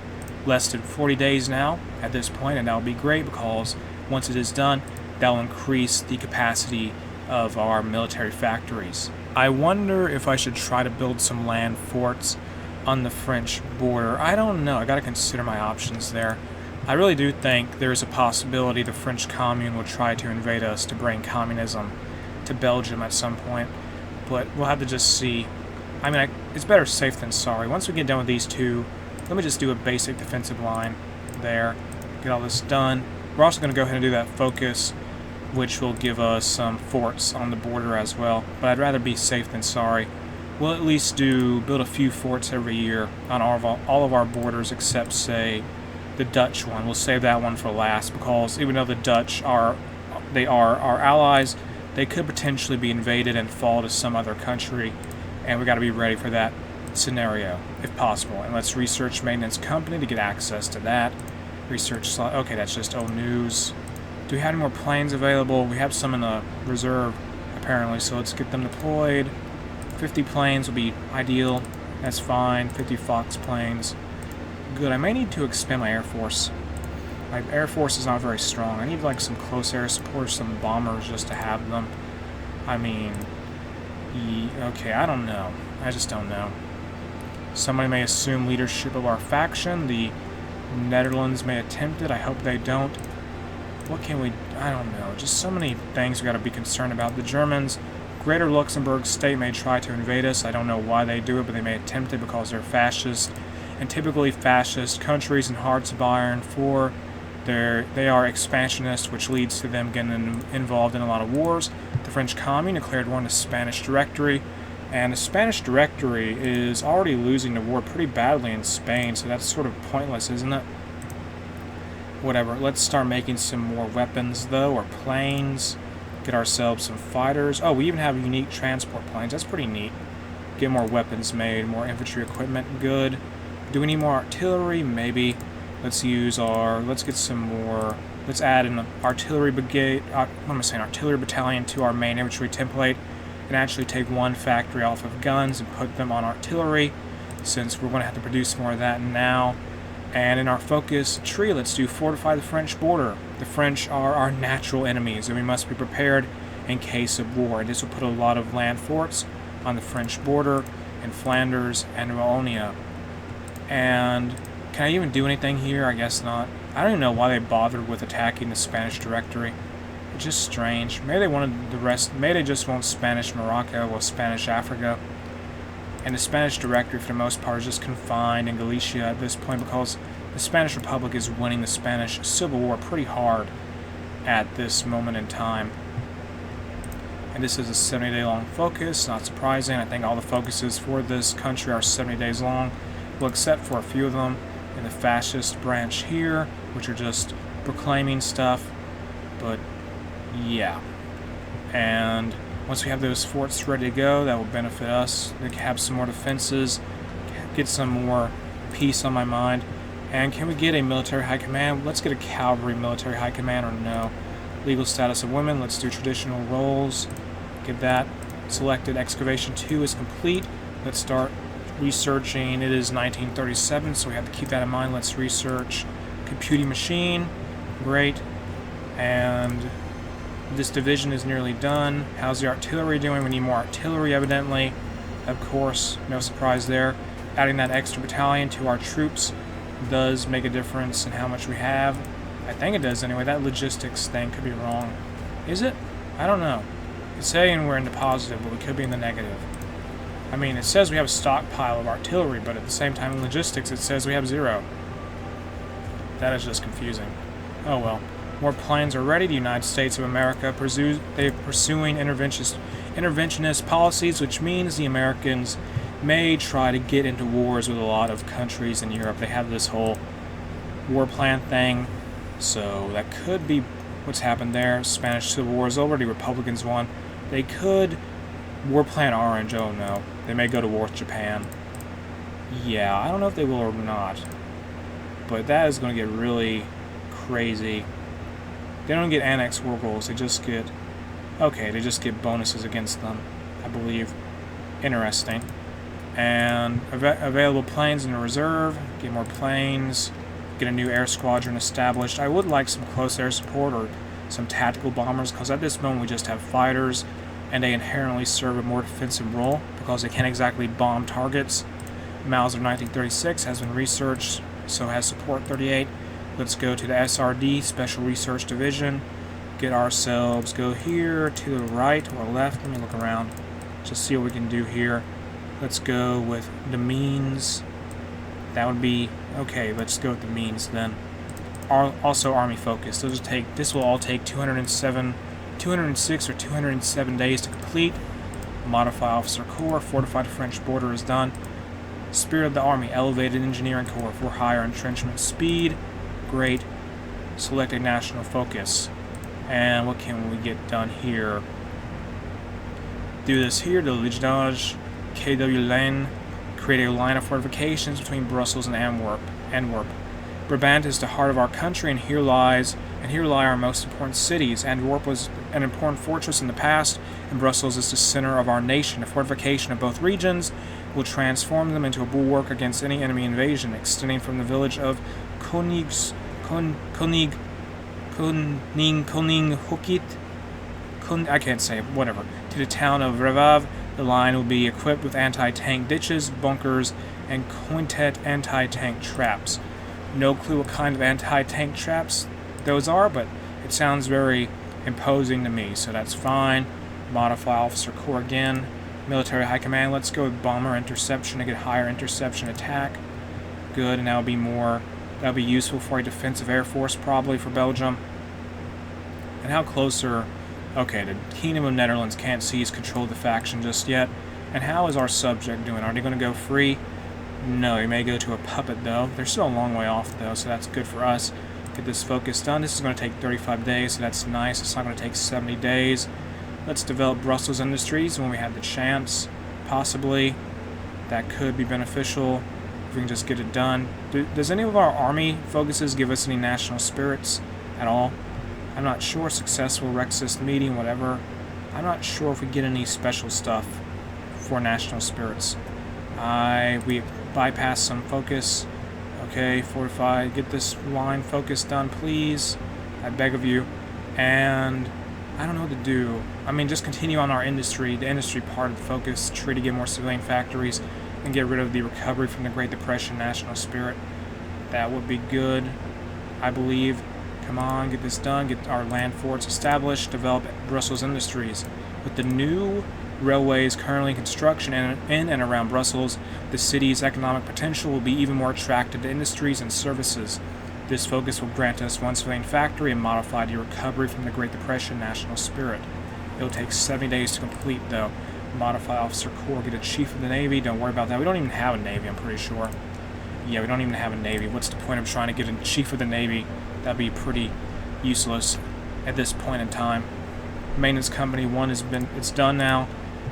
Speaker 1: less than 40 days now at this point, and that will be great because once it is done, that will increase the capacity of our military factories. I wonder if I should try to build some land forts on the French border. I don't know. I got to consider my options there. I really do think there is a possibility the French Commune will try to invade us to bring communism to Belgium at some point, but we'll have to just see. I mean, it's better safe than sorry. Once we get done with these two, let me just do a basic defensive line there, get all this done. We're also going to go ahead and do that focus, which will give us some forts on the border as well, but I'd rather be safe than sorry. We'll at least build a few forts every year on all of our borders except, say, the Dutch one. We'll save that one for last because even though the Dutch are our allies, they could potentially be invaded and fall to some other country, and we got to be ready for that scenario if possible. And let's research maintenance company to get access to that. Research slot. Okay, that's just old news. Do we have any more planes available? We have some in the reserve apparently, so let's get them deployed. 50 planes will be ideal. That's fine. 50 Fox planes. Good. I may need to expand my Air Force. My Air Force is not very strong. I need like some close air support, some bombers just to have them. I mean, okay, I don't know. I just don't know. Somebody may assume leadership of our faction. The Netherlands may attempt it. I hope they don't. What can we... I don't know. Just so many things we got to be concerned about. The Germans, Greater Luxembourg state may try to invade us. I don't know why they do it, but they may attempt it because they're fascist. And typically fascist countries in hearts of iron for they are expansionist, which leads to them getting involved in a lot of wars. The French Commune declared war on the Spanish Directory, and the Spanish Directory is already losing the war pretty badly in Spain, so that's sort of pointless, isn't it? Whatever, let's start making some more weapons, though, or planes. Get ourselves some fighters. Oh, we even have unique transport planes. That's pretty neat. Get more weapons made, more infantry equipment. Good. Do we need more artillery? Maybe. Let's get some more. Let's add an artillery brigade. Artillery battalion to our main infantry template, and actually take one factory off of guns and put them on artillery, since we're going to have to produce more of that now. And in our focus tree, let's do fortify the French border. The French are our natural enemies, and we must be prepared in case of war. And this will put a lot of land forts on the French border in Flanders and Wallonia. And can I even do anything here? I guess not. I don't even know why they bothered with attacking the Spanish Directory. It's just strange. Maybe they wanted the rest. Maybe they just want Spanish Morocco or Spanish Africa. And the Spanish Directory, for the most part, is just confined in Galicia at this point because the Spanish Republic is winning the Spanish Civil War pretty hard at this moment in time. And this is a 70-day long focus. Not surprising. I think all the focuses for this country are 70 days long. Well, except for a few of them in the fascist branch here, which are just proclaiming stuff. But yeah. And once we have those forts ready to go, that will benefit us. We can have some more defenses, get some more peace on my mind. And can we get a military high command? Let's get a cavalry military high command, or no. Legal status of women, let's do traditional roles. Get that selected. Excavation 2 is complete. Let's start researching. It is 1937, so we have to keep that in mind. Let's research computing machine. Great. And this division is nearly done. How's the artillery doing? We need more artillery, evidently. Of course, no surprise there. Adding that extra battalion to our troops does make a difference in how much we have. I think it does anyway. That logistics thing could be wrong. Is it? I don't know. It's saying we're in the positive, but we could be in the negative. I mean, it says we have a stockpile of artillery, but at the same time in logistics it says we have 0. That is just confusing. Oh well. More planes are ready. The United States of America they're pursuing interventionist policies, which means the Americans may try to get into wars with a lot of countries in Europe. They have this whole war plan thing, so that could be what's happened there. Spanish Civil War is over. The Republicans won. They could war plan orange. Oh no. They may go to war with Japan. Yeah, I don't know if they will or not. But that is going to get really crazy. They don't get annex war goals. They just get... Okay, they just get bonuses against them, I believe. Interesting. And available planes in the reserve. Get more planes. Get a new air squadron established. I would like some close air support or some tactical bombers, because at this moment we just have fighters, and they inherently serve a more defensive role because they can't exactly bomb targets. Mauser 1936 has been researched, so has Support 38. Let's go to the SRD, Special Research Division. Get ourselves, go here to the right or left. Let me look around. Just see what we can do here. Let's go with the means. That would be, okay, let's go with the means then. Also Army Focus. This will all take 206 or 207 days to complete. Modify Officer Corps. Fortified French border is done. Spirit of the Army. Elevated Engineering Corps for higher entrenchment speed. Great. Select a national focus. And what can we get done here? Do this here. The Lignage KW Lane. Create a line of fortifications between Brussels and Antwerp. Brabant is the heart of our country, and here lie our most important cities. Antwerp was an important fortress in the past, and Brussels is the center of our nation. The fortification of both regions will transform them into a bulwark against any enemy invasion, extending from the village of I can't say it, whatever, to the town of Revav. The line will be equipped with anti-tank ditches, bunkers, and quintet anti-tank traps. No clue what kind of anti-tank traps those are, but it sounds very imposing to me, so that's fine. Modify Officer Corps again. Military High Command, let's go with Bomber Interception to get higher interception attack. Good, and that'll be useful for a defensive air force probably for Belgium. And how closer... Okay, the Kingdom of Netherlands can't seize control of the faction just yet. And how is our subject doing? Are they going to go free? No, he may go to a puppet though. They're still a long way off though, so that's good for us. Get this focus done. This is going to take 35 days, so that's nice. It's not going to take 70 days. Let's develop Brussels Industries when we have the chance, possibly. That could be beneficial if we can just get it done. Does any of our army focuses give us any national spirits at all? I'm not sure. Successful Rexist meeting, whatever. I'm not sure if we get any special stuff for national spirits. We bypass some focus. Okay, fortify. Get this line focus done, please. I beg of you. And I don't know what to do. I mean, just continue on our industry, the industry part of the focus, try to get more civilian factories, and get rid of the recovery from the Great Depression national spirit. That would be good, I believe. Come on, get this done, get our land forts established, develop Brussels Industries. With the new railways currently in construction in and around Brussels, the city's economic potential will be even more attractive to industries and services. This focus will grant us one civilian factory and modify the recovery from the Great Depression national spirit. It will take 70 days to complete, though. Modify Officer Corps, get a Chief of the Navy. Don't worry about that. We don't even have a Navy, I'm pretty sure. Yeah, we don't even have a Navy. What's the point of trying to get a Chief of the Navy? That'd be pretty useless at this point in time. Maintenance Company 1 it's done now.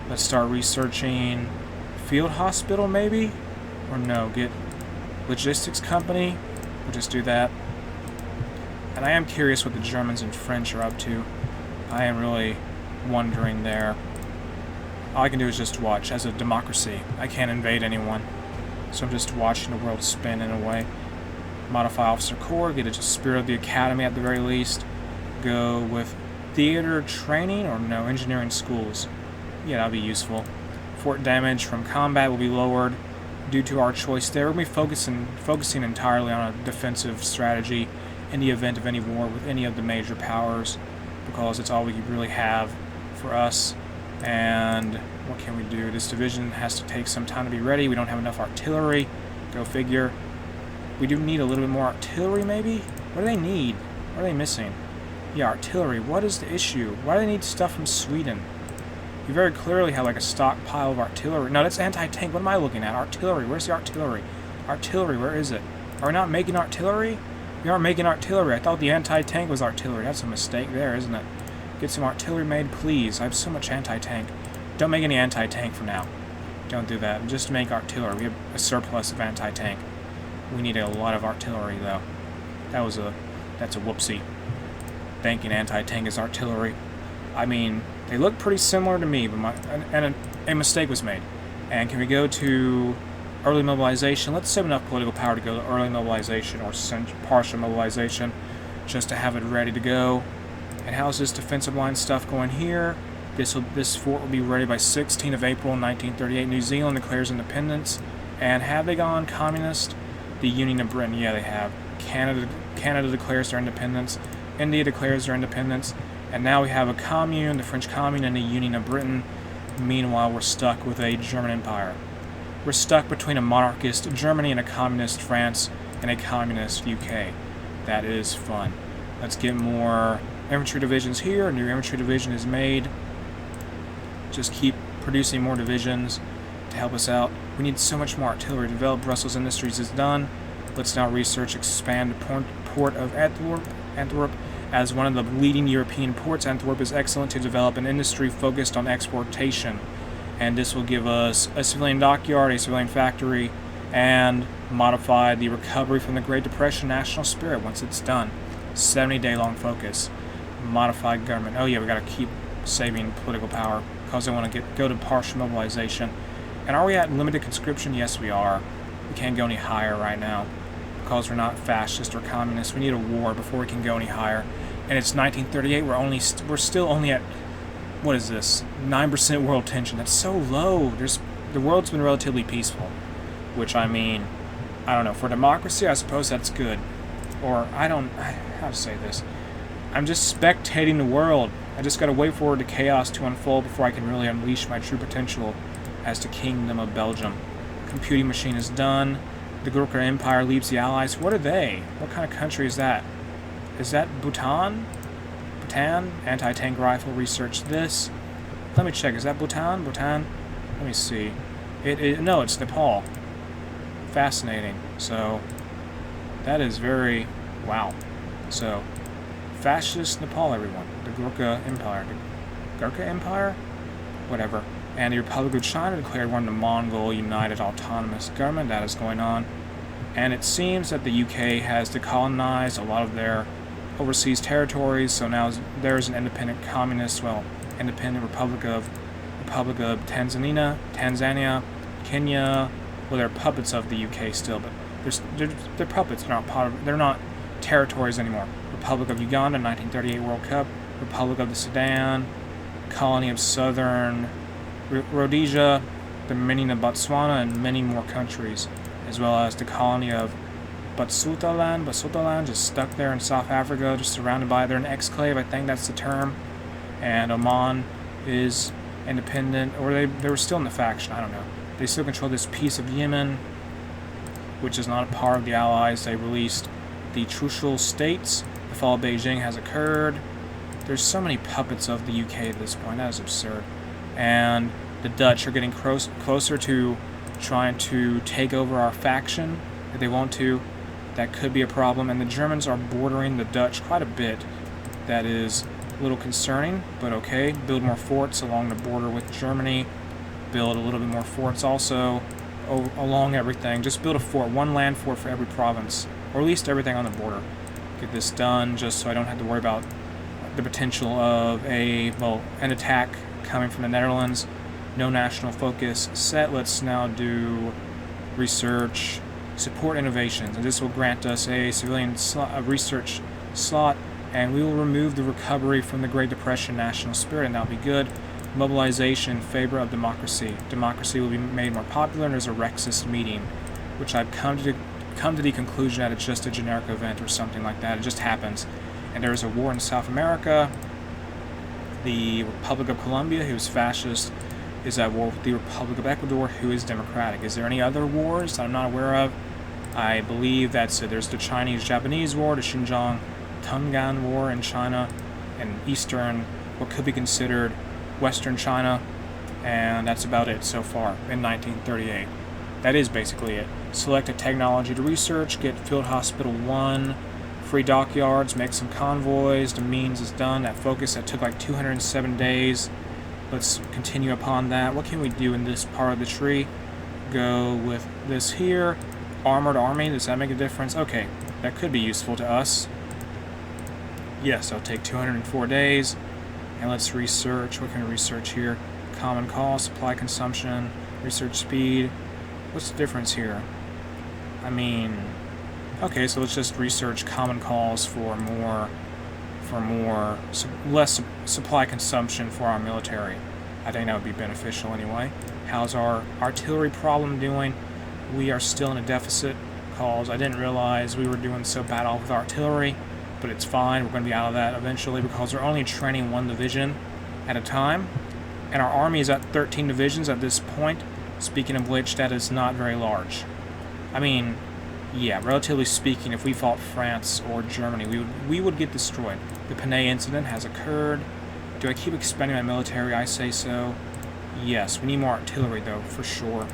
Speaker 1: Let's start researching Field Hospital, maybe? Or no, get Logistics Company. We'll just do that. And I am curious what the Germans and French are up to. I am really wondering there. All I can do is just watch. As a democracy, I can't invade anyone. So I'm just watching the world spin in a way. Modify Officer Corps, get a Spirit of the Academy at the very least. Go with Theater Training, or no, Engineering Schools. Yeah, that'll be useful. Fort damage from combat will be lowered due to our choice there. We'll be focusing entirely on a defensive strategy in the event of any war with any of the major powers, because it's all we really have for us. And what can we do? This division has to take some time to be ready. We don't have enough artillery. Go figure. We do need a little bit more artillery, maybe? What do they need? What are they missing? Yeah, artillery. What is the issue? Why do they need stuff from Sweden? You very clearly have like a stockpile of artillery. No, that's anti-tank. What am I looking at? Artillery. Where's the artillery? Artillery, where is it? Are we not making artillery? We aren't making artillery. I thought the anti-tank was artillery. That's a mistake there, isn't it? Get some artillery made, please. I have so much anti-tank. Don't make any anti-tank for now. Don't do that. Just make artillery. We have a surplus of anti-tank. We need a lot of artillery, though. That's a whoopsie. Thinking anti-tank is artillery. I mean, they look pretty similar to me, but a mistake was made. And can we go to early mobilization? Let's save enough political power to go to early mobilization or partial mobilization, just to have it ready to go. And how's this defensive line stuff going here? This fort will be ready by 16th of April 1938. New Zealand declares independence. And have they gone communist? The Union of Britain, yeah, they have. Canada declares their independence. India declares their independence. And now we have a commune, the French Commune, and the Union of Britain. Meanwhile, we're stuck with a German Empire. We're stuck between a monarchist Germany and a communist France and a communist UK. That is fun. Let's get more infantry divisions here. A new infantry division is made. Just keep producing more divisions to help us out. We need so much more artillery. Develop Brussels Industries is done. Let's now research expand the port of Antwerp. As one of the leading European ports, Antwerp is excellent to develop an industry focused on exportation. And this will give us a civilian dockyard, a civilian factory, and modify the recovery from the Great Depression national spirit once it's done. 70-day long focus. Modified government. Oh yeah, we gotta keep saving political power because they want to go to partial mobilization. And are we at limited conscription? Yes, we are. We can't go any higher right now because we're not fascist or communist. We need a war before we can go any higher. And it's 1938. We're still only at what is this? 9% world tension. That's so low. The world's been relatively peaceful, which I mean, I don't know. For democracy, I suppose that's good. Or how to say this? I'm just spectating the world. I just gotta wait for the chaos to unfold before I can really unleash my true potential as the Kingdom of Belgium. Computing machine is done. The Gurkha Empire leaves the Allies. What are they? What kind of country is that? Is that Bhutan? Bhutan? Anti-tank rifle. Research this. Let me check. Is that Bhutan? Bhutan? Let me see. No, it's Nepal. Fascinating. So, that is very... wow. So, fascist Nepal, everyone. The Gurkha Empire. The Gurkha Empire? Whatever. And the Republic of China declared war on the Mongol United Autonomous Government. That is going on. And it seems that the UK has decolonized a lot of their overseas territories, so now there's an independent independent Republic of Tanzania, Kenya. Well, they're puppets of the UK still, but they're puppets. They're not territories anymore. Republic of Uganda, 1938 World Cup. Republic of the Sudan, colony of Southern Rhodesia, the Dominion of Botswana, and many more countries, as well as the colony of Basutoland, just stuck there in South Africa, just surrounded by. They're an exclave, I think that's the term. And Oman is independent, or they were still in the faction, I don't know. They still control this piece of Yemen, which is not a part of the Allies. They released the Trucial States. The fall of Beijing has occurred. There's so many puppets of the UK at this point. That is absurd. And the Dutch are getting closer to trying to take over our faction. If they want to, that could be a problem. And the Germans are bordering the Dutch quite a bit. That is a little concerning, but okay. Build more forts along the border with Germany. Build a little bit more forts also along everything. Just build a fort, one land fort for every province, or at least everything on the border. Get this done just so I don't have to worry about the potential of an attack coming from the Netherlands. No national focus set. Let's now do research, support innovations, and this will grant us a civilian research slot, and we will remove the recovery from the Great Depression national spirit, and that'll be good. Mobilization in favor of democracy. Democracy will be made more popular, and there's a Rexist meeting, which I've come to the conclusion that it's just a generic event or something like that. It just happens. And there's a war in South America. The Republic of Colombia, who's fascist, is at war with the Republic of Ecuador, who is democratic. Is there any other wars that I'm not aware of? I believe that's it. There's the Chinese-Japanese war, the Xinjiang-Tungan war in China, and eastern, what could be considered Western China, and that's about it so far in 1938. That is basically it. Select a technology to research, get Field Hospital 1, free dockyards, make some convoys, the means is done. That focus, that took like 207 days. Let's continue upon that. What can we do in this part of the tree? Go with this here. Armored army, does that make a difference? Okay, that could be useful to us. Yes, that'll take 204 days. And let's research. What can we research here? Common call, supply consumption, research speed. What's the difference here? I mean, okay, so let's just research common calls for less supply consumption for our military. I think that would be beneficial anyway. How's our artillery problem doing? We are still in a deficit. Calls. I didn't realize we were doing so bad off with artillery, but it's fine. We're going to be out of that eventually because we're only training one division at a time, and our army is at 13 divisions at this point. Speaking of which, that is not very large. I mean, yeah, relatively speaking, if we fought France or Germany, we would get destroyed. The Panay incident has occurred. Do I keep expanding my military? I say so. Yes, we need more artillery though, for sure.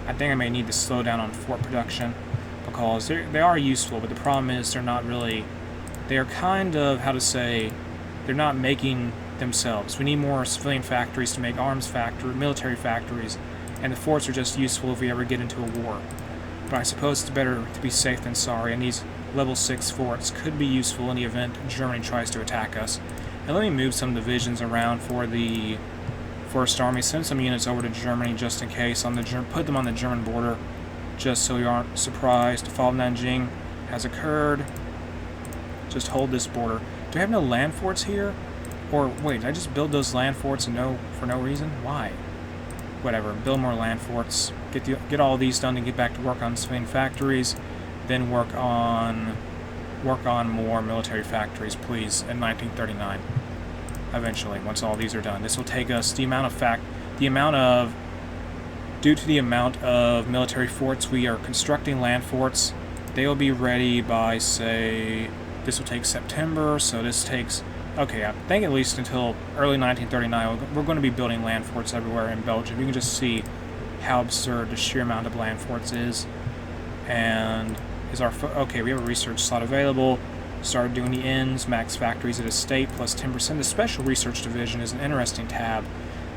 Speaker 1: I think I may need to slow down on fort production because they are useful, but the problem is they are kind of, they're not making themselves. We need more civilian factories to make military factories, and the forts are just useful if we ever get into a war. But I suppose it's better to be safe than sorry, and these level 6 forts could be useful in the event Germany tries to attack us. And let me move some divisions around for the First Army, send some units over to Germany just in case, put them on the German border, just so you aren't surprised. The fall of Nanjing has occurred. Just hold this border. Do I have no land forts here? Or, wait, did I just build those land forts for no reason? Why? Whatever, build more land forts, get all these done and get back to work on civilian factories, then work on more military factories, please, in 1939. Eventually, once all these are done. This will take us due to the amount of military forts we are constructing land forts, they will be ready by, say, this will take September, so this takes, okay, I think at least until early 1939, we're going to be building land forts everywhere in Belgium. You can just see how absurd the sheer amount of land forts is. And okay, we have a research slot available. Started doing the ends, max factories at a state, plus 10%. The special research division is an interesting tab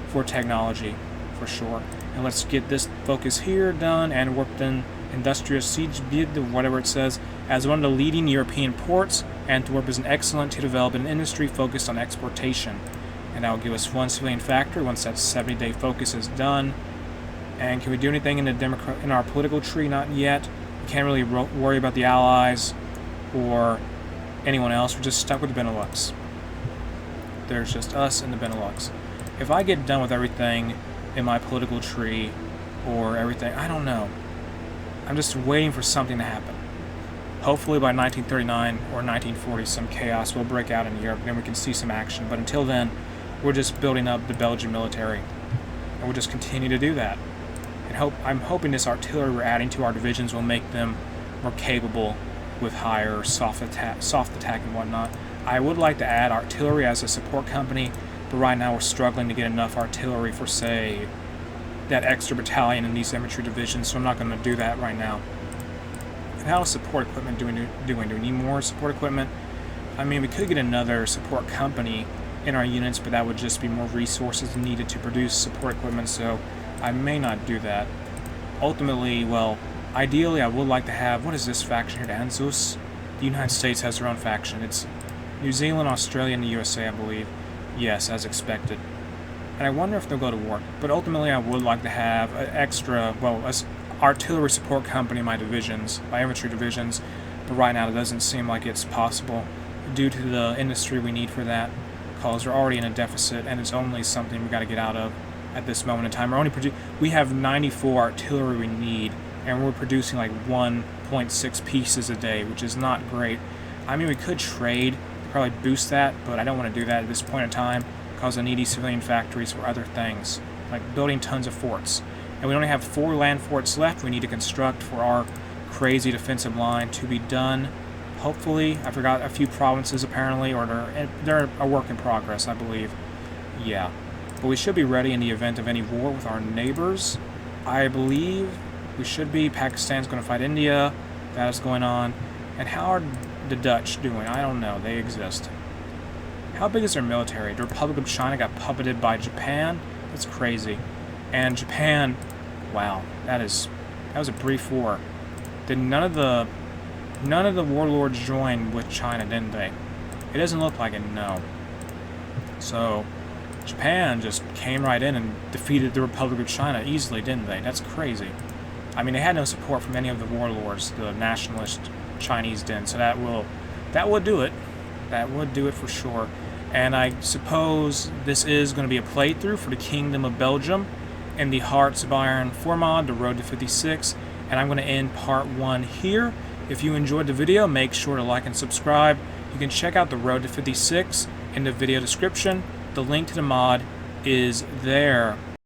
Speaker 1: for technology, for sure. And let's get this focus here done, and worked in industrial siege, whatever it says, as one of the leading European ports. Antwerp is excellent to develop an industry focused on exportation. And that will give us one civilian factory once that 70-day focus is done. And can we do anything in our political tree? Not yet. We can't really worry about the Allies or anyone else. We're just stuck with the BeNeLux. There's just us and the BeNeLux. If I get done with everything in my political tree or everything, I don't know. I'm just waiting for something to happen. Hopefully by 1939 or 1940 some chaos will break out in Europe and we can see some action. But until then, we're just building up the Belgian military. And we'll just continue to do that. And I'm hoping this artillery we're adding to our divisions will make them more capable with higher soft attack and whatnot. I would like to add artillery as a support company, but right now we're struggling to get enough artillery for, say, that extra battalion in these infantry divisions, so I'm not going to do that right now. And how support equipment do we need more support equipment? I mean, we could get another support company in our units, but that would just be more resources needed to produce support equipment, so I may not do that. Ultimately, well, ideally I would like to have, what is this faction here, the Hampus? The United States has their own faction. It's New Zealand, Australia, and the USA, I believe. Yes, as expected. And I wonder if they'll go to war. But ultimately I would like to have an extra, well, an artillery support company in my divisions, my infantry divisions, but right now it doesn't seem like it's possible due to the industry we need for that, because we're already in a deficit and it's only something we got to get out of at this moment in time. We have 94 artillery we need, and we're producing like 1.6 pieces a day, which is not great. I mean, we could trade, probably boost that, but I don't want to do that at this point in time because I need these civilian factories for other things, like building tons of forts. And we only have 4 land forts left we need to construct for our crazy defensive line to be done. Hopefully, I forgot a few provinces apparently, or they're a work in progress, I believe. Yeah. But we should be ready in the event of any war with our neighbors. I believe we should be. Pakistan's going to fight India. That is going on. And how are the Dutch doing? I don't know. They exist. How big is their military? The Republic of China got puppeted by Japan? That's crazy. And Japan, wow, that was a brief war. Did none of the warlords join with China, didn't they? It doesn't look like it, no. So Japan just came right in and defeated the Republic of China easily, didn't they? That's crazy. I mean, they had no support from any of the warlords, the nationalist Chinese didn't, so that would do it. That would do it for sure. And I suppose this is going to be a playthrough for the Kingdom of Belgium in the Hearts of Iron 4 mod, the Road to 56, and I'm going to end part 1 here. If you enjoyed the video, make sure to like and subscribe. You can check out the Road to 56 in the video description. The link to the mod is there.